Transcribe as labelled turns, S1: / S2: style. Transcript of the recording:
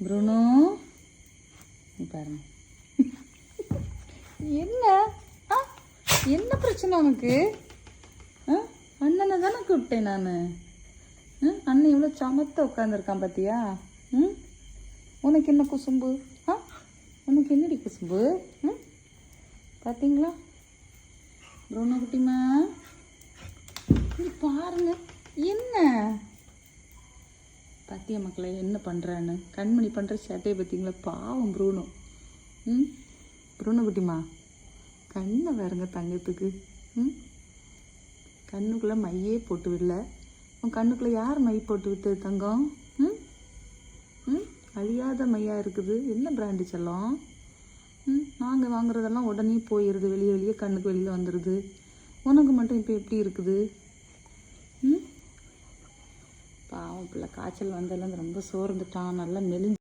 S1: Bruno பாருங்க. என்ன என்ன பிரச்சனை உனக்கு? அண்ணனை தானே கூப்பிட்டேன் நான். அண்ணன் இவ்வளோ சமத்த உட்காந்துருக்கான் பார்த்தியா? உனக்கு என்ன குசும்பு? உனக்கு என்னடி குசும்பு? பார்த்தீங்களா ப்ரூனோ குட்டிமா? பாருங்க என்ன பாத்தியா மக்களை என்ன பண்ணுறான்னு. கண்மணி பண்ணுற சேட்டையை பார்த்தீங்களா? பாவம் ப்ரூனோ. ப்ரூனோ குட்டிமா கண்ணை வேறுங்க தங்கத்துக்கு. கண்ணுக்குள்ளே மையே போட்டு விடல. உன் கண்ணுக்குள்ளே யார் மை போட்டு விட்டது தங்கம்? அழியாத மையாக இருக்குது. என்ன பிராண்டு செல்லம்? நாங்கள் வாங்குறதெல்லாம் உடனே போயிடுது, வெளியே வெளியே கண்ணுக்கு வெளியில் வந்துடுது. உனக்கு மட்டும் இப்போ எப்படி இருக்குது? பாவம் பிள்ளை காய்ச்சல் வந்ததுலேருந்து ரொம்ப சோர்ந்துட்டான். நல்லா மெலிஞ்சு